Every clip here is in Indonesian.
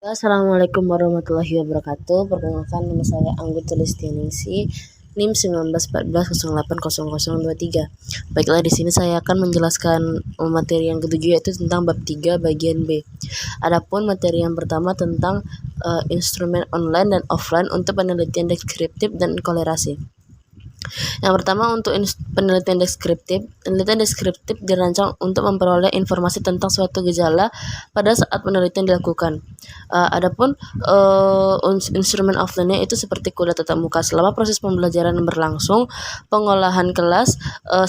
Assalamualaikum warahmatullahi wabarakatuh. Perkenalkan, nama saya Anggun Tulistianingsih, NIM 1914080023. Baiklah, di sini saya akan menjelaskan materi yang ketujuh, yaitu tentang bab 3 bagian B. Adapun materi yang pertama tentang instrumen online dan offline untuk penelitian deskriptif dan kolerasi. Yang pertama, untuk penelitian deskriptif dirancang untuk memperoleh informasi tentang suatu gejala pada saat penelitian dilakukan. Adapun instrumen offline-nya itu seperti kuliah tatap muka. Selama proses pembelajaran berlangsung, pengolahan kelas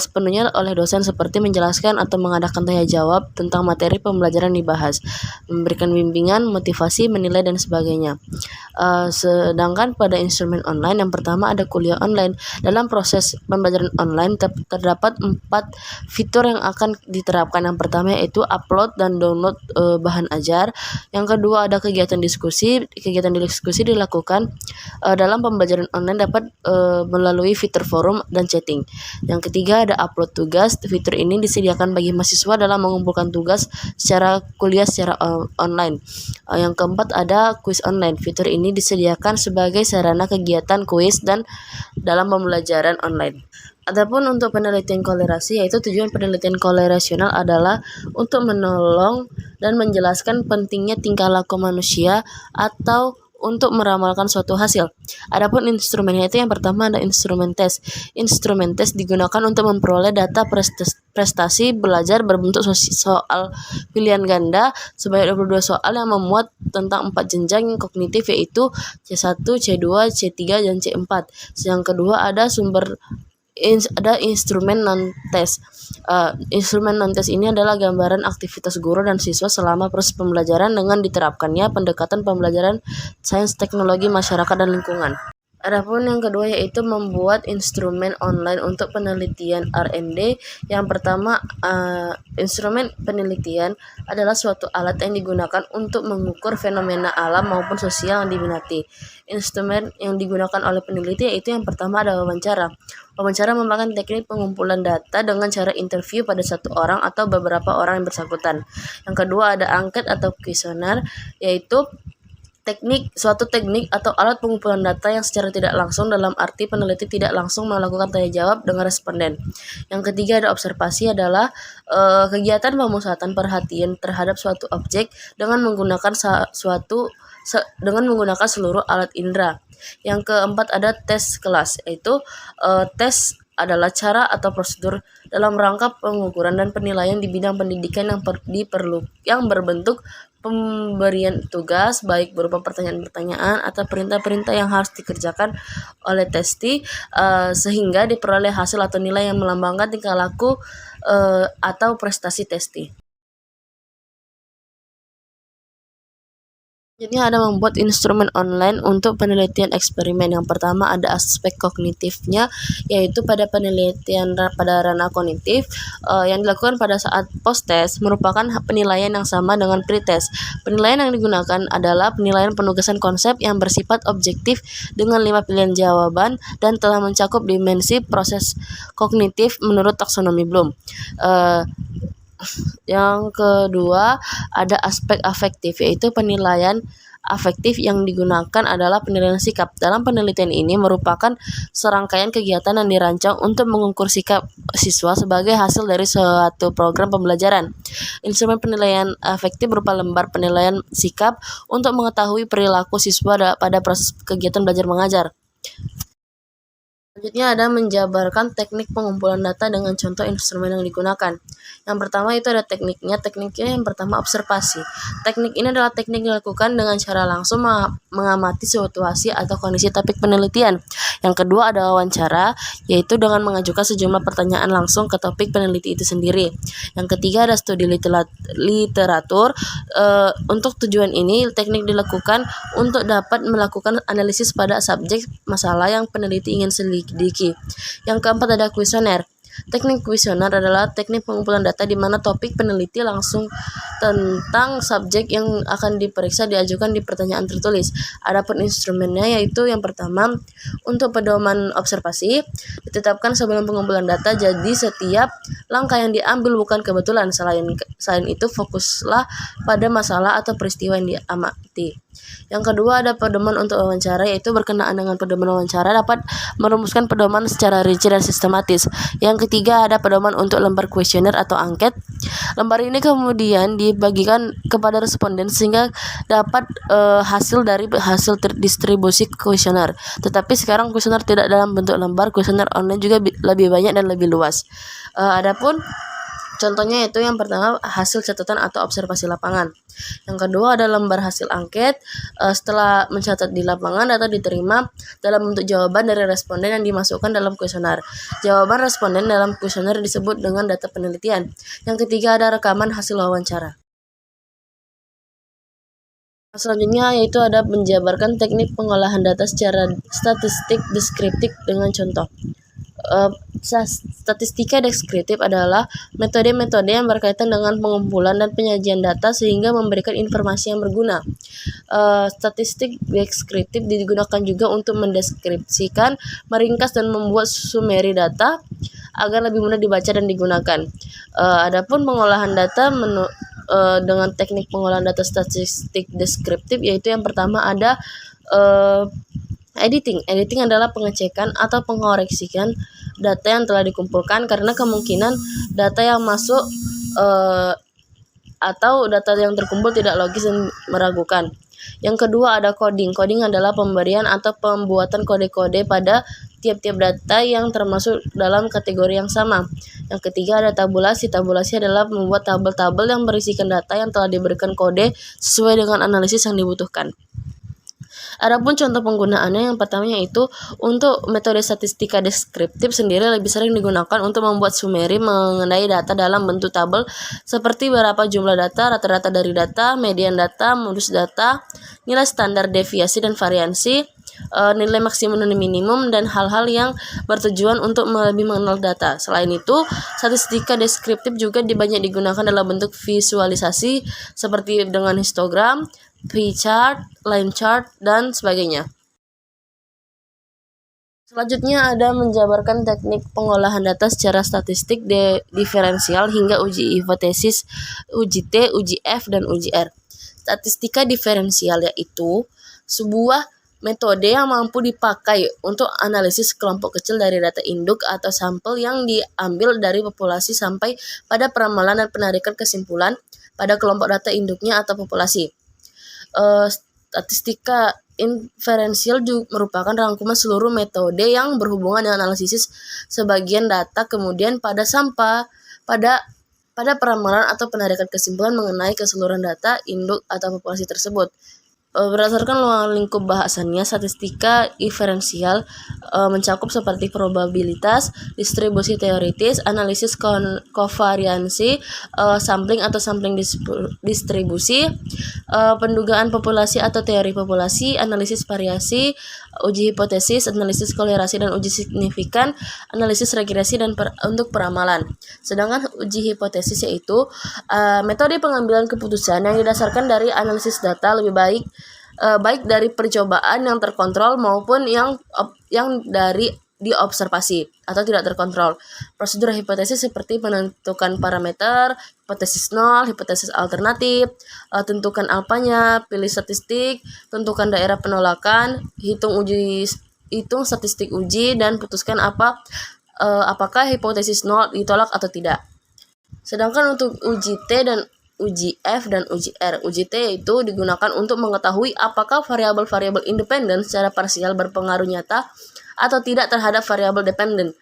sepenuhnya oleh dosen, seperti menjelaskan atau mengadakan tanya jawab tentang materi pembelajaran dibahas, memberikan bimbingan, motivasi, menilai, dan sebagainya. Sedangkan pada instrumen online, yang pertama ada kuliah online. Dalam proses pembelajaran online terdapat 4 fitur yang akan diterapkan. Yang pertama yaitu upload dan download bahan ajar. Yang kedua ada kegiatan diskusi. Kegiatan diskusi dilakukan dalam pembelajaran online dapat melalui fitur forum dan chatting. Yang ketiga ada upload tugas. Fitur ini disediakan bagi mahasiswa dalam mengumpulkan tugas secara kuliah secara online. Yang keempat ada kuis online. Fitur ini disediakan sebagai sarana kegiatan kuis dan dalam pembelajaran online. Adapun untuk penelitian kolerasi, yaitu tujuan penelitian kolerasional adalah untuk menolong dan menjelaskan pentingnya tingkah laku manusia atau untuk meramalkan suatu hasil. Adapun instrumennya itu yang pertama ada instrumen tes. Instrumen tes digunakan untuk memperoleh data prestasi belajar berbentuk soal pilihan ganda sebanyak 22 soal yang memuat tentang 4 jenjang kognitif, yaitu C1, C2, C3, dan C4. Yang kedua ada instrumen non-tes. Instrumen non-tes ini adalah gambaran aktivitas guru dan siswa selama proses pembelajaran dengan diterapkannya pendekatan pembelajaran sains, teknologi, masyarakat, dan lingkungan. Adapun yang kedua yaitu membuat instrumen online untuk penelitian R&D. Yang pertama, instrumen penelitian adalah suatu alat yang digunakan untuk mengukur fenomena alam maupun sosial yang diminati. Instrumen yang digunakan oleh peneliti yaitu yang pertama ada wawancara. Wawancara merupakan teknik pengumpulan data dengan cara interview pada satu orang atau beberapa orang yang bersangkutan. Yang kedua ada angket atau kuesioner, yaitu suatu teknik atau alat pengumpulan data yang secara tidak langsung, dalam arti peneliti tidak langsung melakukan tanya jawab dengan responden. Yang ketiga ada observasi, adalah kegiatan pemusatan perhatian terhadap suatu objek dengan menggunakan seluruh alat indera. Yang keempat ada tes kelas, yaitu tes adalah cara atau prosedur dalam rangka pengukuran dan penilaian di bidang pendidikan yang berbentuk pemberian tugas, baik berupa pertanyaan-pertanyaan atau perintah-perintah yang harus dikerjakan oleh testi, sehingga diperoleh hasil atau nilai yang melambangkan tingkah laku atau prestasi testi. Selanjutnya ada membuat instrumen online untuk penelitian eksperimen. Yang pertama ada aspek kognitifnya, yaitu pada penelitian pada ranah kognitif yang dilakukan pada saat post-test merupakan penilaian yang sama dengan pre-test. Penilaian yang digunakan adalah penilaian penugasan konsep yang bersifat objektif dengan 5 pilihan jawaban dan telah mencakup dimensi proses kognitif menurut taksonomi Bloom. Yang kedua ada aspek afektif, yaitu penilaian afektif yang digunakan adalah penilaian sikap. Dalam penelitian ini merupakan serangkaian kegiatan yang dirancang untuk mengukur sikap siswa sebagai hasil dari suatu program pembelajaran. Instrumen penilaian afektif berupa lembar penilaian sikap untuk mengetahui perilaku siswa pada proses kegiatan belajar mengajar. Selanjutnya ada menjabarkan teknik pengumpulan data dengan contoh instrumen yang digunakan. Yang pertama itu ada tekniknya yang pertama observasi. Teknik ini adalah teknik dilakukan dengan cara langsung mengamati situasi atau kondisi topik penelitian. Yang kedua ada wawancara, yaitu dengan mengajukan sejumlah pertanyaan langsung ke topik peneliti itu sendiri. Yang ketiga ada studi literatur. Untuk tujuan ini teknik dilakukan untuk dapat melakukan analisis pada subjek masalah yang peneliti ingin selidiki. Yang keempat ada kuesioner. Teknik kuesioner adalah teknik pengumpulan data di mana topik peneliti langsung tentang subjek yang akan diperiksa diajukan di pertanyaan tertulis. Adapun instrumennya yaitu yang pertama untuk pedoman observasi ditetapkan sebelum pengumpulan data, jadi setiap langkah yang diambil bukan kebetulan. Selain itu fokuslah pada masalah atau peristiwa yang diamati. Yang kedua ada pedoman untuk wawancara, yaitu berkenaan dengan pedoman wawancara dapat merumuskan pedoman secara rinci dan sistematis. Yang ketiga ada pedoman untuk lembar kuesioner atau angket. Lembar ini kemudian dibagikan kepada responden sehingga dapat hasil dari hasil distribusi kuesioner. Tetapi sekarang kuesioner tidak dalam bentuk lembar, kuesioner online juga lebih banyak dan lebih luas. Adapun contohnya yaitu yang pertama hasil catatan atau observasi lapangan. Yang kedua ada lembar hasil angket. Setelah mencatat di lapangan, data diterima dalam bentuk jawaban dari responden yang dimasukkan dalam kuesioner. Jawaban responden dalam kuesioner disebut dengan data penelitian. Yang ketiga ada rekaman hasil wawancara. Selanjutnya yaitu ada menjabarkan teknik pengolahan data secara statistik deskriptif dengan contoh. Statistika deskriptif adalah metode-metode yang berkaitan dengan pengumpulan dan penyajian data sehingga memberikan informasi yang berguna. Statistik deskriptif digunakan juga untuk mendeskripsikan, meringkas, dan membuat summary data agar lebih mudah dibaca dan digunakan. Adapun pengolahan data dengan teknik pengolahan data statistik deskriptif, yaitu yang pertama ada editing. Editing adalah pengecekan atau pengoreksikan data yang telah dikumpulkan karena kemungkinan data yang masuk atau data yang terkumpul tidak logis dan meragukan. Yang kedua ada coding. Coding adalah pemberian atau pembuatan kode-kode pada tiap-tiap data yang termasuk dalam kategori yang sama. Yang ketiga ada tabulasi. Tabulasi adalah membuat tabel-tabel yang berisikan data yang telah diberikan kode sesuai dengan analisis yang dibutuhkan. Adapun contoh penggunaannya, yang pertama yaitu untuk metode statistika deskriptif sendiri lebih sering digunakan untuk membuat summary mengenai data dalam bentuk tabel seperti berapa jumlah data, rata-rata dari data, median data, modus data, nilai standar deviasi dan variansi, nilai maksimum dan minimum, dan hal-hal yang bertujuan untuk lebih mengenal data. Selain itu, statistika deskriptif juga banyak digunakan dalam bentuk visualisasi seperti dengan histogram, pie chart, line chart, dan sebagainya. Selanjutnya ada menjabarkan teknik pengolahan data secara statistik diferensial hingga uji hipotesis, uji T, uji F, dan uji R. Statistika diferensial yaitu sebuah metode yang mampu dipakai untuk analisis kelompok kecil dari data induk atau sampel yang diambil dari populasi sampai pada peramalan dan penarikan kesimpulan pada kelompok data induknya atau populasi. Statistika inferensial juga merupakan rangkuman seluruh metode yang berhubungan dengan analisis sebagian data kemudian pada peramalan atau penarikan kesimpulan mengenai keseluruhan data induk atau populasi tersebut. Berdasarkan ruang lingkup bahasannya, statistika diferensial mencakup seperti probabilitas, distribusi teoritis, analisis kovariansi, sampling atau sampling distribusi, pendugaan populasi atau teori populasi, analisis variasi, uji hipotesis, analisis kolerasi dan uji signifikan, analisis regresi dan untuk peramalan. Sedangkan uji hipotesis yaitu metode pengambilan keputusan yang didasarkan dari analisis data lebih baik dari percobaan yang terkontrol maupun yang dari diobservasi atau tidak terkontrol. Prosedur hipotesis seperti menentukan parameter, hipotesis nol, hipotesis alternatif, tentukan alfanya, pilih statistik, tentukan daerah penolakan, hitung statistik uji, dan putuskan apakah hipotesis nol ditolak atau tidak. Sedangkan untuk uji T dan uji F dan uji R. Uji T itu digunakan untuk mengetahui apakah variabel-variabel independen secara parsial berpengaruh nyata atau tidak terhadap variabel dependen.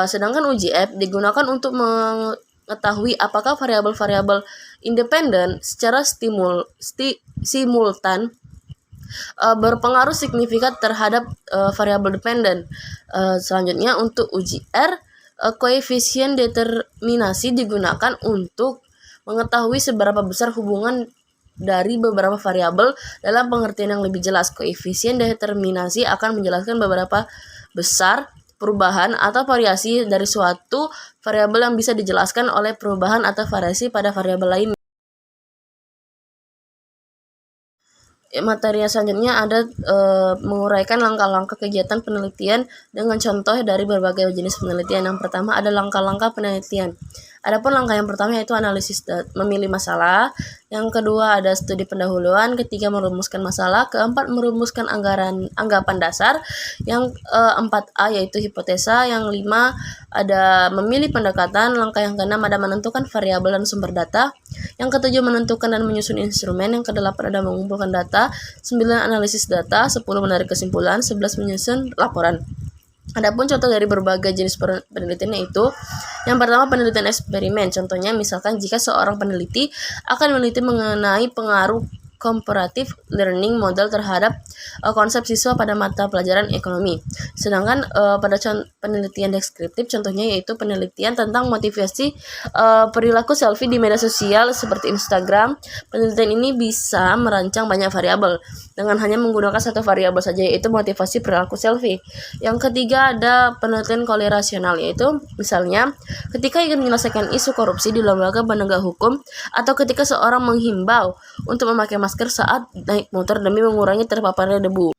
Sedangkan uji F digunakan untuk mengetahui apakah variabel-variabel independen secara simultan berpengaruh signifikan terhadap variabel dependen. Selanjutnya untuk uji R, koefisien determinasi digunakan untuk mengetahui seberapa besar hubungan dari beberapa variabel. Dalam pengertian yang lebih jelas, koefisien determinasi akan menjelaskan beberapa besar perubahan atau variasi dari suatu variabel yang bisa dijelaskan oleh perubahan atau variasi pada variabel lain. Materi selanjutnya ada menguraikan langkah-langkah kegiatan penelitian dengan contoh dari berbagai jenis penelitian. Yang pertama ada langkah-langkah penelitian. Adapun langkah yang pertama yaitu analisis memilih masalah, yang kedua ada studi pendahuluan, ketiga merumuskan masalah, keempat merumuskan anggapan dasar, yang 4A yaitu hipotesa, yang 5 ada memilih pendekatan, langkah yang keenam ada menentukan variabel dan sumber data, yang ketujuh menentukan dan menyusun instrumen, yang kedelapan ada mengumpulkan data, 9 analisis data, 10 menarik kesimpulan, 11 menyusun laporan. Adapun contoh dari berbagai jenis penelitian yaitu yang pertama penelitian eksperimen. Contohnya misalkan jika seorang peneliti akan meneliti mengenai pengaruh comparative learning model terhadap konsep siswa pada mata pelajaran ekonomi. Sedangkan pada penelitian deskriptif contohnya yaitu penelitian tentang motivasi perilaku selfie di media sosial seperti Instagram. Penelitian ini bisa merancang banyak variabel dengan hanya menggunakan satu variabel saja yaitu motivasi perilaku selfie. Yang ketiga ada penelitian korelasional yaitu misalnya ketika ingin menyelesaikan isu korupsi di lembaga penegak hukum atau ketika seorang menghimbau untuk memakai masker saat naik motor demi mengurangi terpaparnya debu.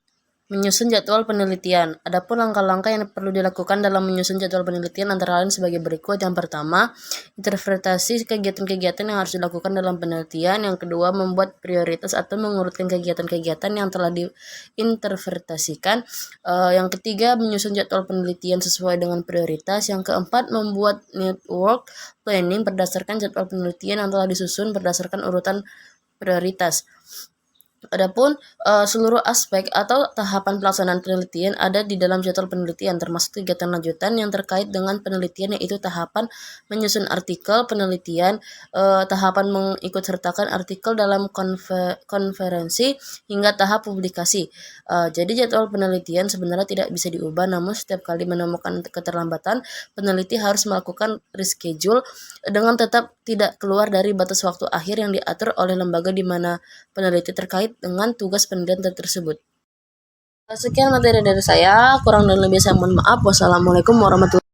Menyusun jadwal penelitian. Adapun langkah-langkah yang perlu dilakukan dalam menyusun jadwal penelitian antara lain sebagai berikut. Yang pertama, interpretasi kegiatan-kegiatan yang harus dilakukan dalam penelitian. Yang kedua, membuat prioritas atau mengurutkan kegiatan-kegiatan yang telah diinterpretasikan. Yang ketiga, menyusun jadwal penelitian sesuai dengan prioritas. Yang keempat, membuat network planning berdasarkan jadwal penelitian yang telah disusun berdasarkan urutan prioritas. Adapun seluruh aspek atau tahapan pelaksanaan penelitian ada di dalam jadwal penelitian, termasuk kegiatan lanjutan yang terkait dengan penelitian yaitu tahapan menyusun artikel penelitian, tahapan mengikut sertakan artikel dalam konferensi hingga tahap publikasi. Jadi jadwal penelitian sebenarnya tidak bisa diubah, namun setiap kali menemukan keterlambatan, peneliti harus melakukan reschedule dengan tetap tidak keluar dari batas waktu akhir yang diatur oleh lembaga di mana peneliti terkait dengan tugas penelitian tersebut. Sekian materi dari saya, kurang dan lebih saya mohon maaf. Wassalamualaikum warahmatullahi wabarakatuh.